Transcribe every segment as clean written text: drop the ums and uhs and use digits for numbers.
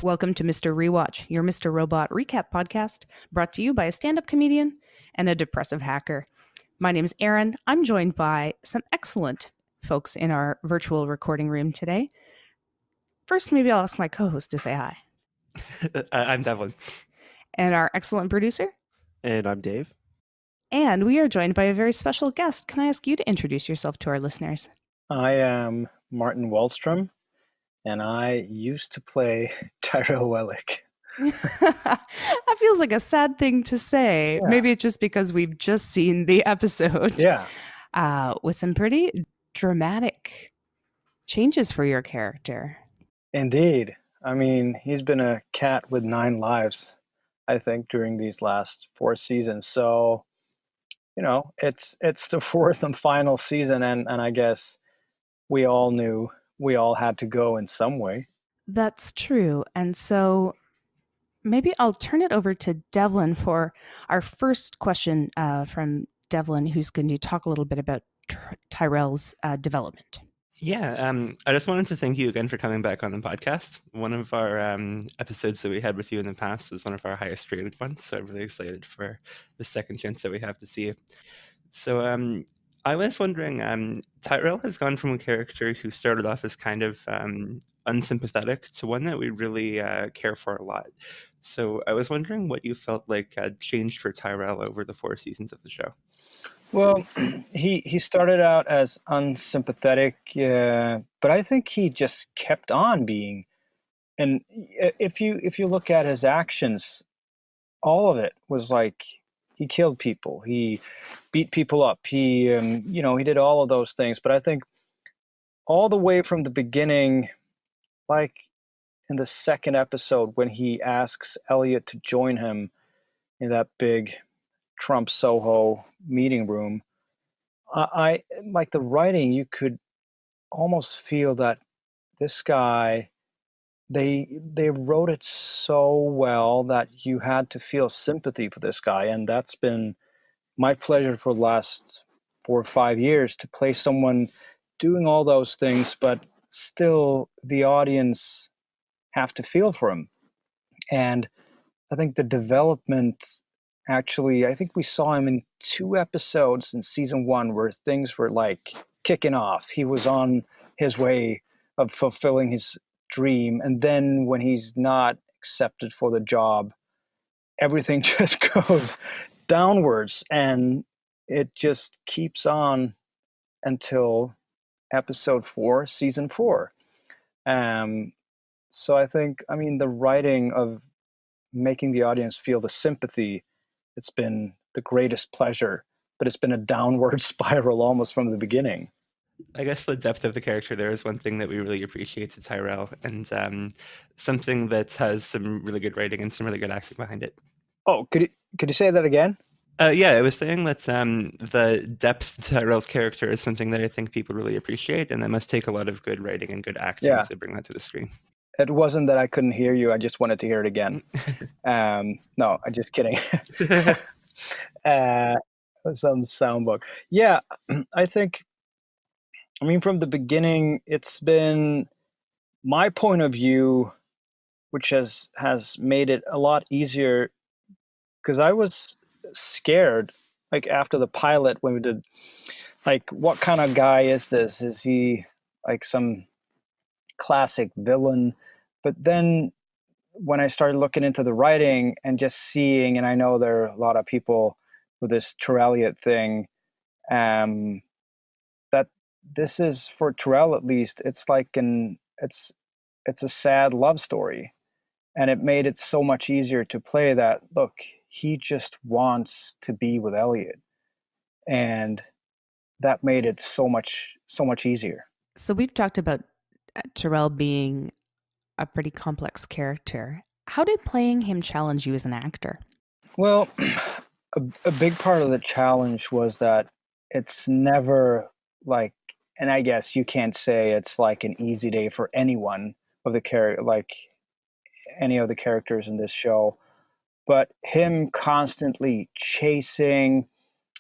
Welcome to Mr. Rewatch, your Mr. Robot recap podcast, brought to you by a stand-up comedian and a depressive hacker. My name is Erin. I'm joined by some excellent folks in our virtual recording room today. First, maybe I'll ask my co-host to say hi. I'm Devlin. And our excellent producer. And I'm Dave. And we are joined by a very special guest. Can I ask you to introduce yourself to our listeners? I am Martin Wallström, and I used to play Tyrell Wellick. That feels like a sad thing to say. Yeah. Maybe it's just because we've just seen the episode. Yeah. With some pretty dramatic changes for your character. Indeed. I mean, he's been a cat with 9 lives, I think, during these last 4 seasons. So, you know, it's the 4th and final season, and I guess we all knew we all had to go in some way. That's true. And so maybe I'll turn it over to Devlin for our first question from Devlin, who's going to talk a little bit about Tyrell's development. Yeah, I just wanted to thank you again for coming back on the podcast. One of our episodes that we had with you in the past was one of our highest rated ones, so I'm really excited for the second chance that we have to see you. So I was wondering, Tyrell has gone from a character who started off as kind of unsympathetic to one that we really care for a lot. So I was wondering what you felt like changed for Tyrell over the 4 seasons of the show. Well, he started out as unsympathetic, but I think he just kept on being. And if you look at his actions, all of it was like he killed people, he beat people up, he he did all of those things. But I think all the way from the beginning, like in the second episode when he asks Elliot to join him in that big Trump Soho meeting room, I like the writing. You could almost feel that this guy, they wrote it so well that you had to feel sympathy for this guy, and that's been my pleasure for the last 4 or 5 years, to play someone doing all those things, but still the audience have to feel for him. And I think the development, actually, I think we saw him in 2 episodes in season 1 where things were like kicking off. He was on his way of fulfilling his dream, and then when he's not accepted for the job, everything just goes downwards, and it just keeps on until episode 4, season 4. So I think, the writing of making the audience feel the sympathy, it's been the greatest pleasure, but it's been a downward spiral almost from the beginning. I guess the depth of the character there is one thing that we really appreciate to Tyrell, and something that has some really good writing and some really good acting behind it. Oh, could you say that again? Yeah, I was saying that the depth to Tyrell's character is something that I think people really appreciate, and that must take a lot of good writing and good acting to bring that to the screen. It wasn't that I couldn't hear you. I just wanted to hear it again. No, I'm just kidding. Some soundbook. Yeah, I think, from the beginning, it's been my point of view, which has made it a lot easier, because I was scared, like after the pilot when we did, like, what kind of guy is this? Is he like some classic villain? But then when I started looking into the writing and just seeing, and I know there are a lot of people with this Tyrell thing, that this is, for Tyrell at least, it's like it's a sad love story, and it made it so much easier to play that. Look, he just wants to be with Elliot, and that made it so much easier. So we've talked about Tyrell being a pretty complex character. How did playing him challenge you as an actor? Well, a big part of the challenge was that it's never like, and I guess you can't say it's like an easy day for anyone of the like any of the characters in this show, but him constantly chasing,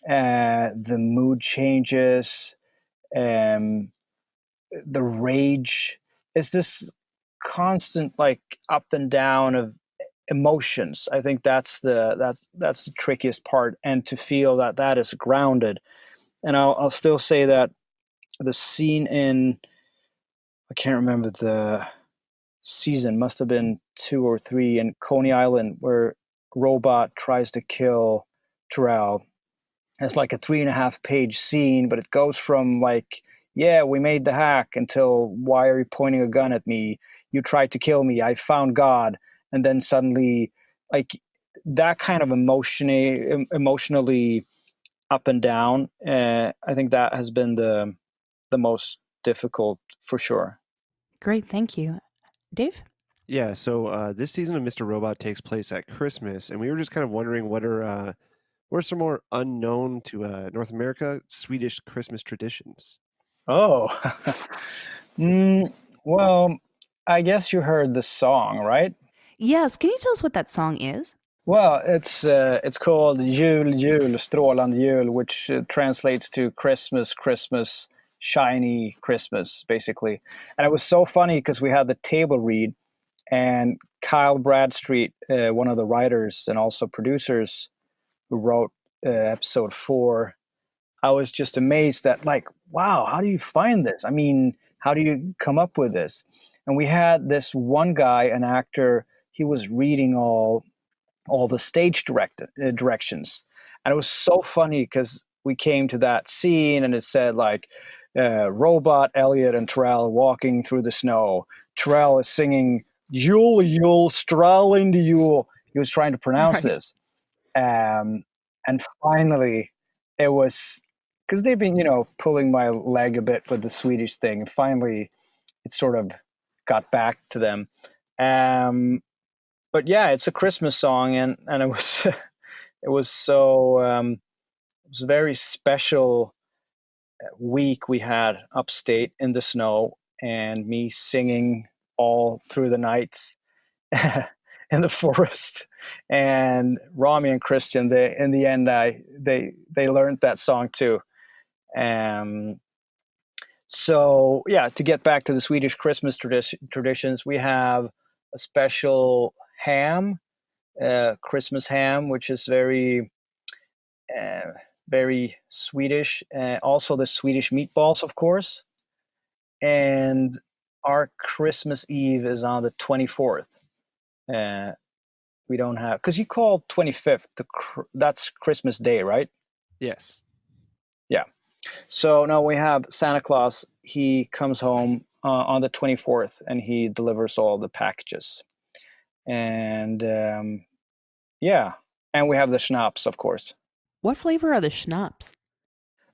the mood changes, the rage is this constant like up and down of emotions. I think that's the trickiest part, and to feel that is grounded. And I'll still say that the scene in, I can't remember the season, must have been 2 or 3, in Coney Island, where Robot tries to kill Terrell. It's like a 3.5-page scene, but it goes from like, yeah, we made the hack, until, why are you pointing a gun at me? You tried to kill me. I found God. And then suddenly, like, that kind of emotionally up and down. I think that has been the most difficult for sure. Great, thank you. Dave? Yeah, so this season of Mr. Robot takes place at Christmas, and we were just kind of wondering what are some more unknown to North America Swedish Christmas traditions. Oh, well, I guess you heard the song, right? Yes, can you tell us what that song is? Well, it's called Jul, Jul, Strålande Jul, which translates to Christmas, Christmas, shiny Christmas, basically. And it was so funny because we had the table read, and Kyle Bradstreet, one of the writers and also producers who wrote episode 4, I was just amazed that, like, wow, how do you find this? I mean, how do you come up with this? And we had this one guy, an actor, he was reading all the stage directions. And it was so funny because we came to that scene and it said like, Robot, Elliot, and Terrell walking through the snow. Terrell is singing Yule, Yule, Strålande Yule. He was trying to pronounce Right. this. And finally, it was, because they've been, pulling my leg a bit with the Swedish thing. And finally, it sort of got back to them. But yeah, it's a Christmas song, and it was it was so it was a very special week we had upstate in the snow, and me singing all through the nights in the forest. And Rami and Christian, in the end, they learned that song too. So yeah, to get back to the Swedish Christmas traditions, we have a special ham, Christmas ham, which is very very Swedish. Also the Swedish meatballs, of course. And our Christmas Eve is on the 24th. We don't have, because you call 25th that's Christmas Day, right? Yes. Yeah. So now we have Santa Claus. He comes home on the 24th, and he delivers all the packages. And yeah, and we have the schnapps, of course. What flavor are the schnapps?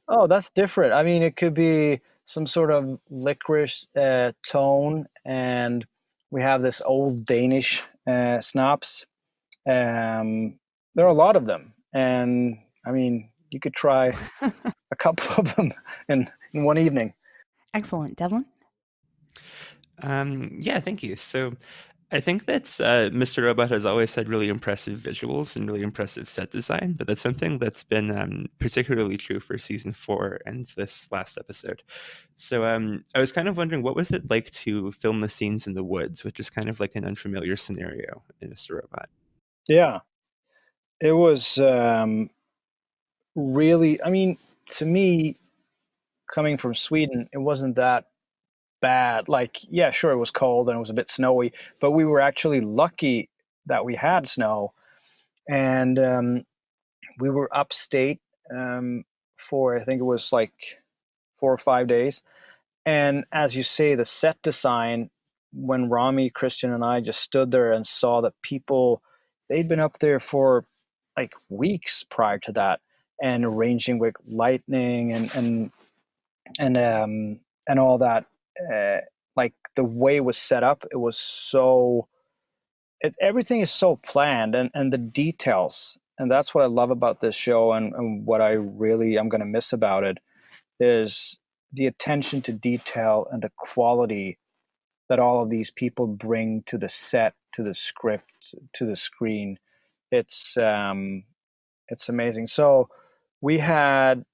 Oh, that's different. I mean, it could be some sort of licorice tone, and we have this old Danish schnapps. There are a lot of them, and I mean, you could try a couple of them in one evening. Excellent. Devlin? Yeah, thank you. So I think that Mr. Robot has always had really impressive visuals and really impressive set design, but that's something that's been particularly true for season 4 and this last episode. So I was kind of wondering, what was it like to film the scenes in the woods, which is kind of like an unfamiliar scenario in Mr. Robot? Yeah, it was really, I mean, to me, coming from Sweden, it wasn't that bad. Like, yeah, sure, it was cold and it was a bit snowy, but we were actually lucky that we had snow. And we were upstate for, I think it was like 4 or 5 days. And as you say, the set design, when Rami, Christian, and I just stood there and saw that people, they'd been up there for like weeks prior to that, and arranging with lightning and all that. Like the way it was set up, it was so. Everything is so planned, and the details, and that's what I love about this show, and what I really am going to miss about it is the attention to detail and the quality that all of these people bring to the set, to the script, to the screen. It's amazing. So we had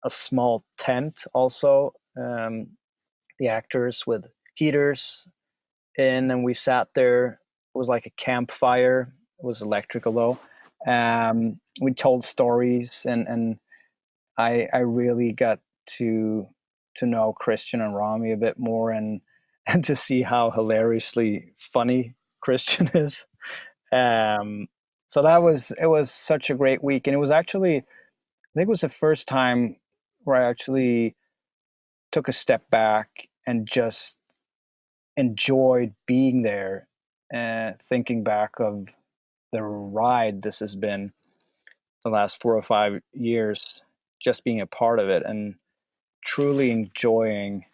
a small tent also, the actors with heaters in, and we sat there. It was like a campfire. It was electrical though. We told stories, and I really got to know Christian and Rami a bit more, and to see how hilariously funny Christian is. So it was such a great week, and it was actually, I think it was the first time where I actually took a step back and just enjoyed being there, and thinking back of the ride this has been the last 4 or 5 years, just being a part of it and truly enjoying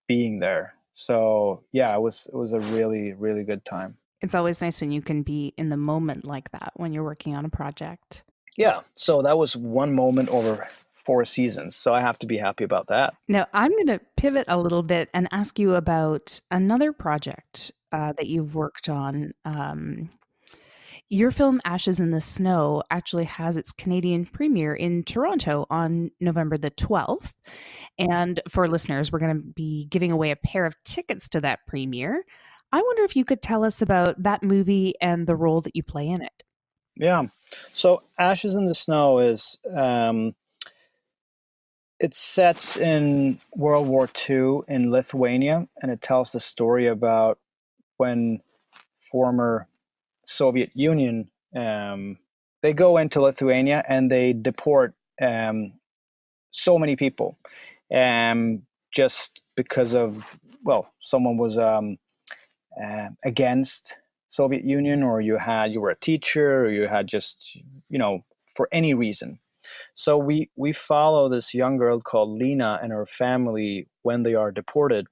being there. So yeah, it was a really, really good time. It's always nice when you can be in the moment like that when you're working on a project. Yeah, so that was one moment over 4 seasons. So I have to be happy about that. Now, I'm going to pivot a little bit and ask you about another project that you've worked on. Your film Ashes in the Snow actually has its Canadian premiere in Toronto on November the 12th. And for listeners, we're going to be giving away a pair of tickets to that premiere. I wonder if you could tell us about that movie and the role that you play in it. Yeah. So Ashes in the Snow is it sets in World War II in Lithuania, and it tells the story about when former Soviet Union, they go into Lithuania and they deport so many people, just because of, well, someone was against Soviet Union, or you were a teacher, or you had just, for any reason. So we follow this young girl called Lena and her family when they are deported.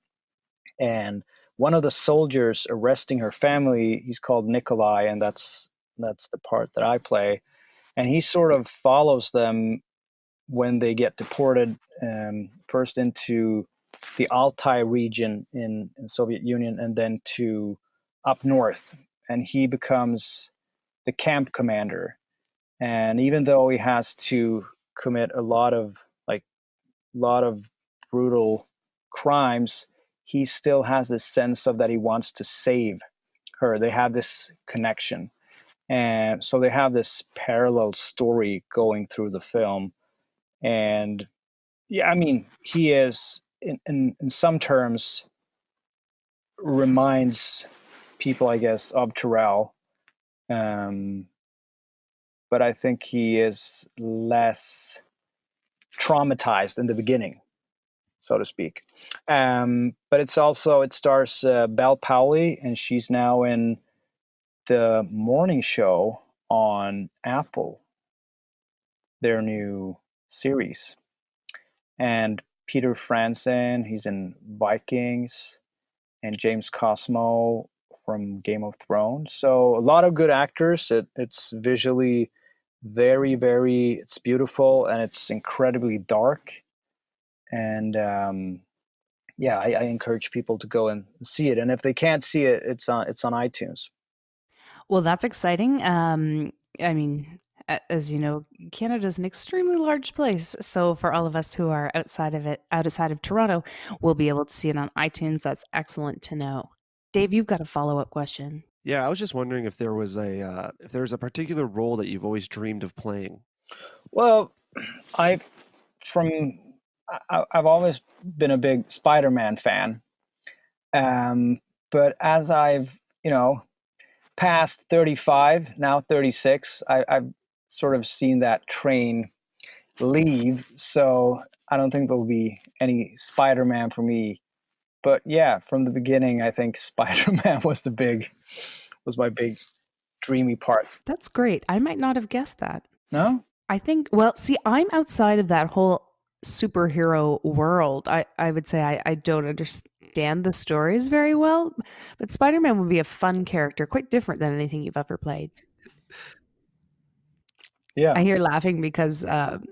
And one of the soldiers arresting her family, he's called Nikolai, and that's the part that I play. And he sort of follows them when they get deported, first into the Altai region in Soviet Union, and then to up north. And he becomes the camp commander. And even though he has to commit a lot of brutal crimes, he still has this sense of that he wants to save her. They have this connection. And so they have this parallel story going through the film. And yeah, I mean, he is in some terms reminds people, I guess, of Terrell. But I think he is less traumatized in the beginning, so to speak. But it stars Belle Powley, and she's now in the morning show on Apple, their new series. And Peter Franzen, he's in Vikings, and James Cosmo from Game of Thrones. So a lot of good actors. It's visually very, very, it's beautiful, and it's incredibly dark. And yeah, I encourage people to go and see it. And if they can't see it, it's on iTunes. Well, that's exciting. I mean, as you know, Canada is an extremely large place. So for all of us who are outside of Toronto, we'll be able to see it on iTunes. That's excellent to know. Dave, you've got a follow-up question. Yeah, I was just wondering if there was a particular role that you've always dreamed of playing. Well, I've always been a big Spider-Man fan, but as I've past 35, now 36, I've sort of seen that train leave. So I don't think there'll be any Spider-Man for me. But yeah, from the beginning, I think Spider-Man was my big dreamy part. That's great. I might not have guessed that. No? I think, well, see, I'm outside of that whole superhero world. I would say I don't understand the stories very well, but Spider-Man would be a fun character, quite different than anything you've ever played. Yeah. I hear laughing because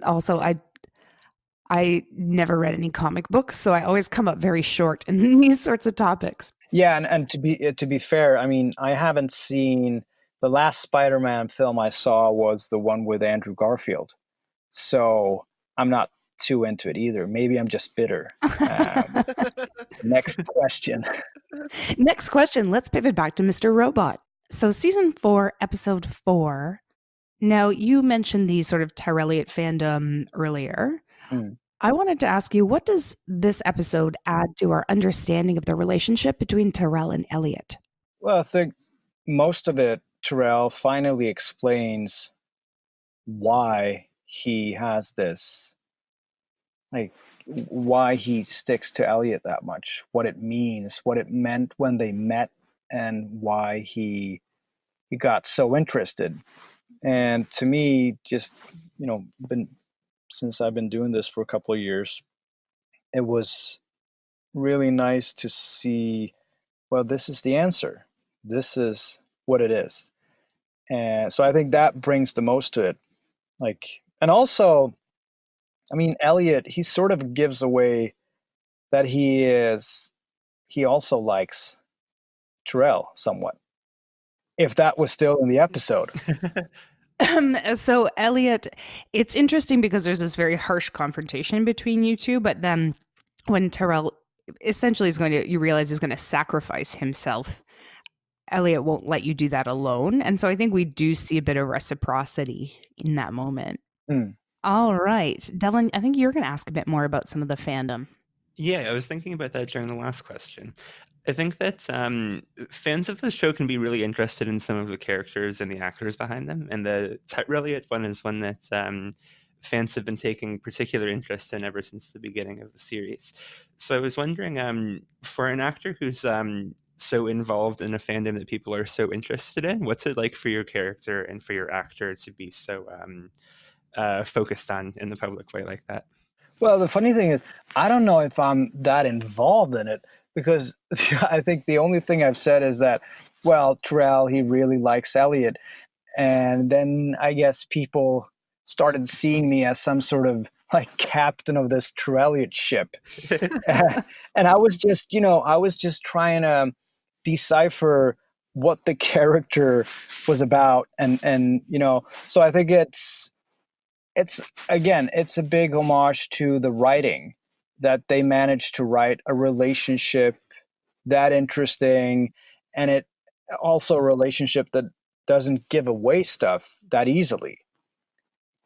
also I never read any comic books, so I always come up very short in these sorts of topics. Yeah, and to be fair, I mean, I haven't seen the last Spider-Man film I saw was the one with Andrew Garfield. So I'm not too into it either. Maybe I'm just bitter. Next question. Next question. Let's pivot back to Mr. Robot. So, season 4, episode 4. Now, you mentioned the sort of Tyrelliot fandom earlier. Mm. I wanted to ask you, what does this episode add to our understanding of the relationship between Tyrell and Elliot? Well, I think most of it, Tyrell finally explains why he has this, like, why he sticks to Elliot that much, what it means, what it meant when they met, and why he got so interested. And to me, just, since I've been doing this for a couple of years, it was really nice to see, well, this is the answer. This is what it is. And so I think that brings the most to it. And also, I mean, Elliot, he sort of gives away that he also likes Tyrell somewhat. If that was still in the episode. So Elliot, it's interesting because there's this very harsh confrontation between you two, but then when Tyrell essentially you realize he's going to sacrifice himself, Elliot won't let you do that alone. And so I think we do see a bit of reciprocity in that moment. Mm. All right. Devlin, I think you're going to ask a bit more about some of the fandom. Yeah, I was thinking about that during the last question. I think that fans of the show can be really interested in some of the characters and the actors behind them. And the Tyrelliot one is one that fans have been taking particular interest in ever since the beginning of the series. So I was wondering, for an actor who's so involved in a fandom that people are so interested in, what's it like for your character and for your actor to be so focused on in the public way like that? Well, the funny thing is, I don't know if I'm that involved in it, because I think the only thing I've said is that, well, Tyrell, he really likes Elliot. And then I guess people started seeing me as some sort of like captain of this Tyrelliot ship. And I was just trying to decipher what the character was about. And so I think it's again, it's a big homage to the writing, that they managed to write a relationship that interesting, and it also a relationship that doesn't give away stuff that easily,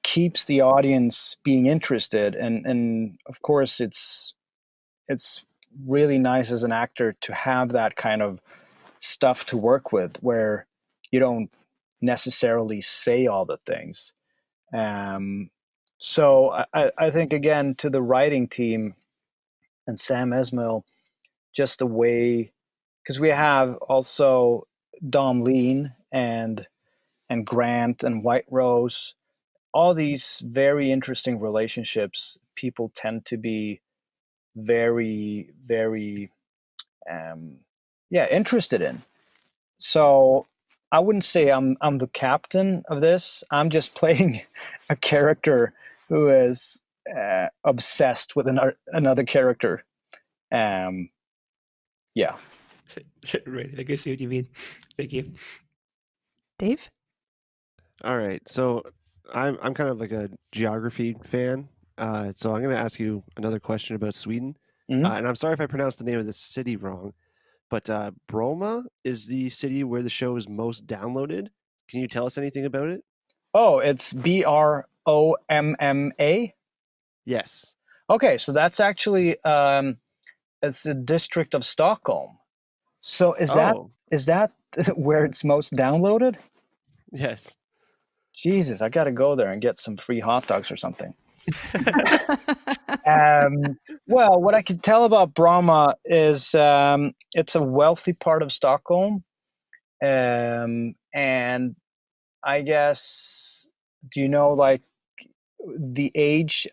keeps the audience being interested. And of course it's really nice as an actor to have that kind of stuff to work with, where you don't necessarily say all the things. So I think, again, to the writing team and Sam Esmail, just the way, because we have also Dom Lean and Grant and White Rose, all these very interesting relationships people tend to be very, very interested in. So I wouldn't say I'm the captain of this. I'm just playing a character who is obsessed with another character. Yeah. Right, I guess see what you mean. Thank you. Dave? All right, so I'm kind of like a geography fan, so I'm going to ask you another question about Sweden, Mhm. and I'm sorry if I pronounced the name of the city wrong, but Bromma is the city where the show is most downloaded. Can you tell us anything about it? Oh, it's Bromma. Yes. Okay, so that's actually it's the district of Stockholm. So is that where it's most downloaded? Yes. Jesus, I got to go there and get some free hot dogs or something. Well, what I can tell about Bromma is it's a wealthy part of Stockholm, and I guess, do you know, like, the age?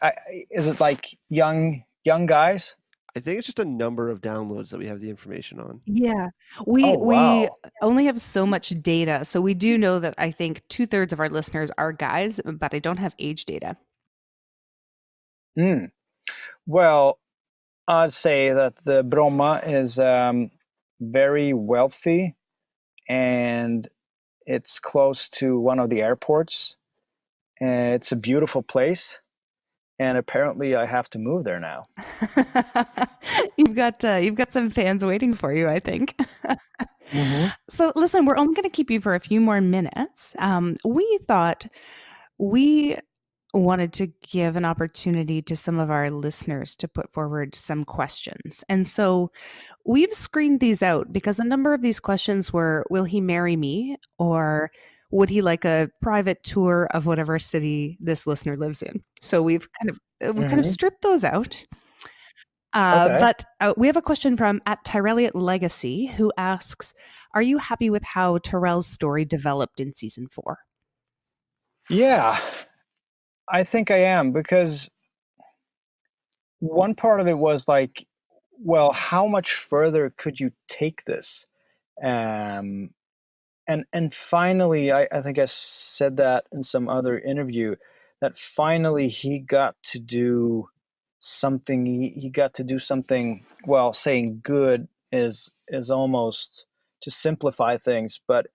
Is it like young guys? I think it's just a number of downloads that we have the information on. Yeah. Oh, We wow. only have so much data. So we do know that I think 2/3 of our listeners are guys, but I don't have age data. Well, I'd say that the Bromma is very wealthy, and it's close to one of the airports. It's a beautiful place. and apparently I have to move there now. You've got some fans waiting for you, I think. Mm-hmm. So listen, we're only going to keep you for a few more minutes. We thought we wanted to give an opportunity to some of our listeners to put forward some questions. And so we've screened these out because a number of these questions were, will he marry me? Or would he like a private tour of whatever city this listener lives in? So we've kind of stripped those out. Okay. But we have a question from at Tyrelliot Legacy who asks, are you happy with how Tyrell's story developed in season 4? Yeah, I think I am, because one part of it was like, well, how much further could you take this? Um, and finally, I think I said that in some other interview, that finally he got to do something. He got to do something. Well, saying good is almost to simplify things, but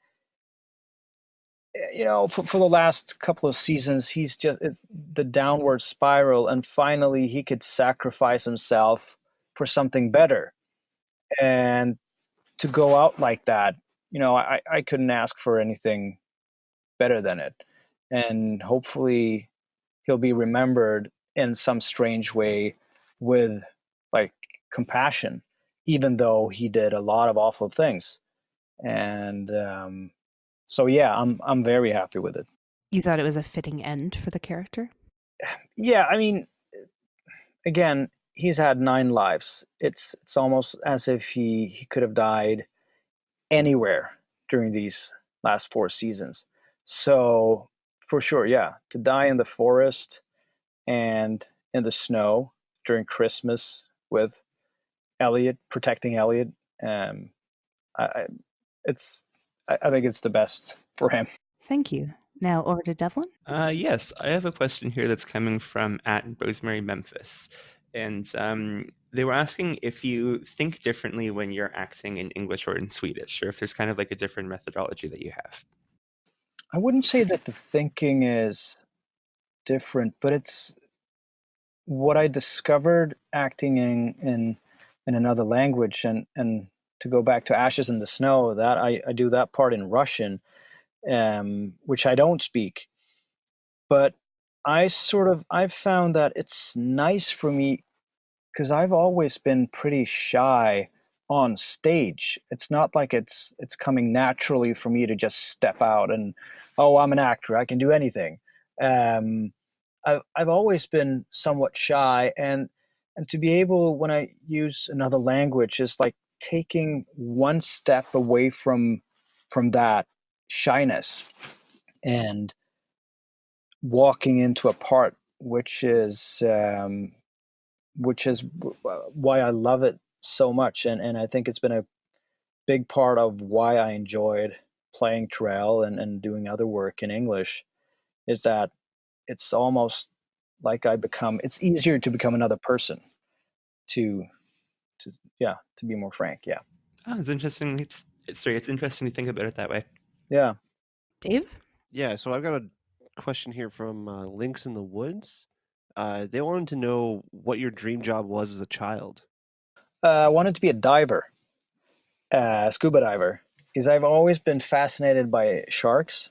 for the last couple of seasons, it's the downward spiral, and finally he could sacrifice himself for something better. And to go out like that, I couldn't ask for anything better than it. And hopefully he'll be remembered in some strange way with like compassion, even though he did a lot of awful things. And so yeah, I'm very happy with it. You thought it was a fitting end for the character? Yeah, I mean, again, he's had 9 lives. It's almost as if he could have died anywhere during these last 4 seasons. So for sure, yeah, to die in the forest and in the snow during Christmas with Elliot, protecting Elliot, um, I, it's I think it's the best for him. Thank you. Now over to Devlin. Yes, I have a question here that's coming from at Rosemary Memphis. And they were asking if you think differently when you're acting in English or in Swedish, or if there's kind of like a different methodology that you have. I wouldn't say that the thinking is different, but it's what I discovered acting in another language. And to go back to Ashes in the Snow, that I do that part in Russian, which I don't speak. But I've found that it's nice for me, because I've always been pretty shy on stage. It's not like it's coming naturally for me to just step out and, oh, I'm an actor, I can do anything. Um, I've always been somewhat shy, and to be able, when I use another language, is like taking one step away from that shyness and walking into a part which is why I love it so much, and I think it's been a big part of why I enjoyed playing Terrell and doing other work in English, is that it's almost like it's easier to become another person, to to be more frank. Yeah. Oh, it's interesting. It's interesting to think about it that way. Yeah. Dave? Yeah, so I've got a question here from Links in the Woods. They wanted to know what your dream job was as a child. I wanted to be a diver, scuba diver, because I've always been fascinated by sharks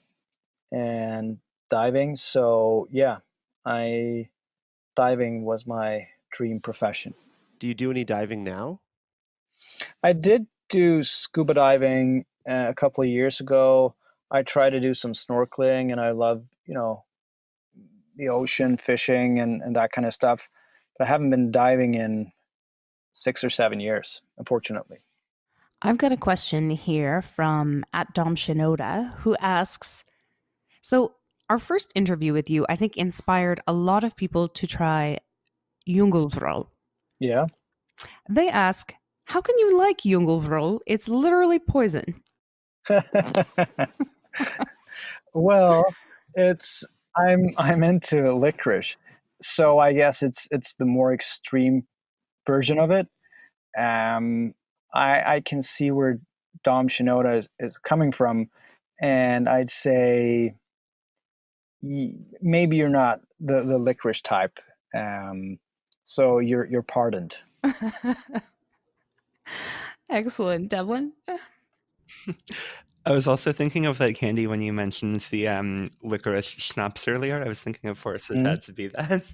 and diving. So yeah, I diving was my dream profession. Do you do any diving now? I did do scuba diving a couple of years ago. I tried to do some snorkeling, and I love, the ocean, fishing, and that kind of stuff. But I haven't been diving in 6 or 7 years, unfortunately. I've got a question here from at Dom Shinoda who asks, so our first interview with you, I think, inspired a lot of people to try Jungelvrål. Yeah. They ask, how can you like Jungelvrål? It's literally poison. Well, I'm into licorice, so I guess it's the more extreme version of it. Um, I can see where Dom Shinoda is coming from, and I'd say maybe you're not the licorice type. So you're pardoned. Excellent. Devlin? I was also thinking of that candy when you mentioned the licorice schnapps earlier. I was thinking, of course, it had to be that.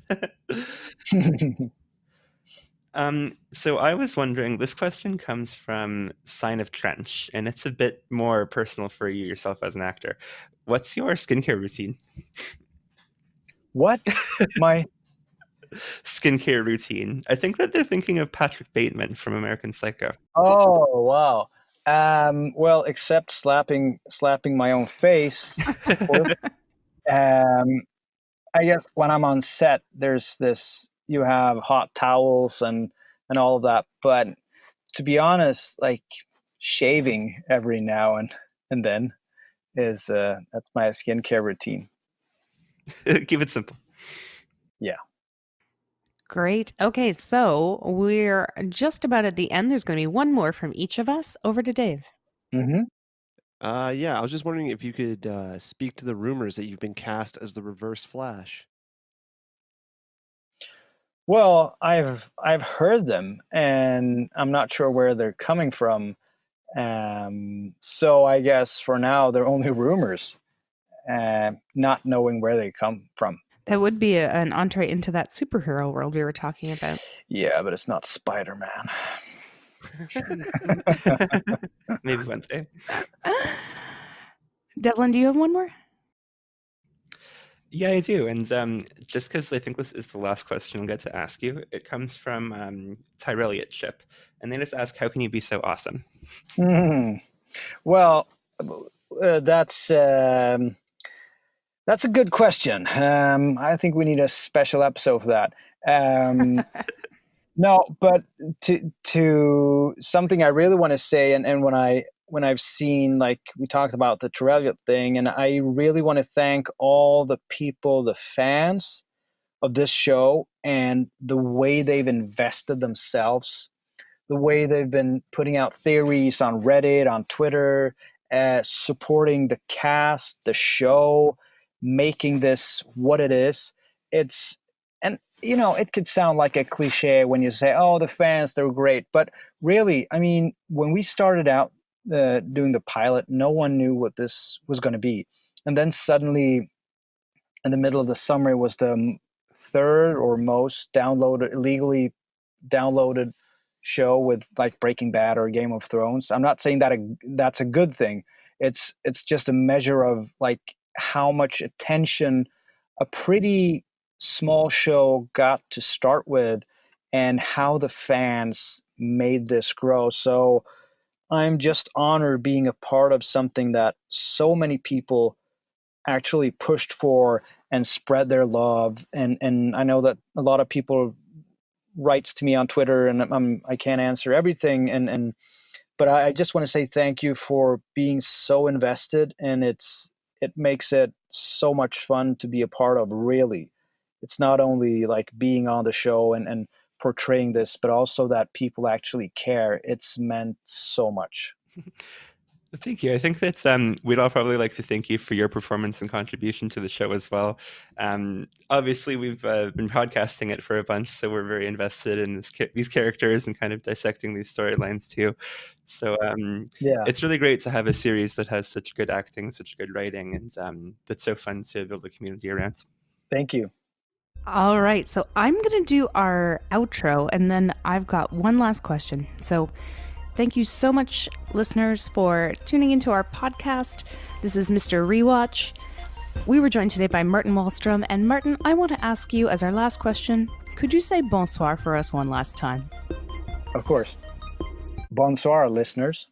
So I was wondering, this question comes from Sign of Trench, and it's a bit more personal for you yourself as an actor. What's your skincare routine? What? My Skincare routine. I think that they're thinking of Patrick Bateman from American Psycho. Oh, wow. Well, except slapping my own face, of course. I guess when I'm on set, there's this, you have hot towels and all of that. But to be honest, like shaving every now and then is that's my skincare routine. Keep it simple. Yeah. Great. Okay, so we're just about at the end. There's going to be one more from each of us. Over to Dave. Mm-hmm. Yeah, I was just wondering if you could speak to the rumors that you've been cast as the Reverse Flash. Well, I've heard them, and I'm not sure where they're coming from. So I guess for now they're only rumors, not knowing where they come from. That would be an entree into that superhero world we were talking about. Yeah, but it's not Spider-Man. Maybe Wednesday. Devlin, do you have one more? Yeah, I do. And just because I think this is the last question I'll get to ask you, it comes from Tyrelliot Ship. And they just ask, how can you be so awesome? Well, that's a good question. I think we need a special episode for that. No, but to something I really want to say, and when I've seen, like we talked about the Tyrelliot thing, and I really want to thank all the people, the fans of this show, and the way they've invested themselves, the way they've been putting out theories on Reddit, on Twitter, supporting the cast, the show, making this what it is. And it could sound like a cliche when you say, oh, the fans, they're great. But really, I mean, when we started out doing the pilot, no one knew what this was going to be. And then suddenly, in the middle of the summer, it was the third or most illegally downloaded show with like Breaking Bad or Game of Thrones. I'm not saying that that's a good thing. It's just a measure of like how much attention a pretty small show got to start with, and how the fans made this grow. So I'm just honored being a part of something that so many people actually pushed for and spread their love. And I know that a lot of people writes to me on Twitter, and I can't answer everything. But I just want to say thank you for being so invested, and it makes it so much fun to be a part of. Really, it's not only like being on the show and portraying this, but also that people actually care. It's meant so much. Thank you. I think that we'd all probably like to thank you for your performance and contribution to the show as well. Obviously, we've been podcasting it for a bunch, so we're very invested in these characters and kind of dissecting these storylines too. So Yeah, it's really great to have a series that has such good acting, such good writing, and that's so fun to build a community around. thank you. All right, so I'm going to do our outro, and then I've got one last question. So thank you so much, listeners, for tuning into our podcast. This is Mr. Rewatch. We were joined today by Martin Wallström. And Martin, I want to ask you as our last question, could you say bonsoir for us one last time? Of course. Bonsoir, listeners.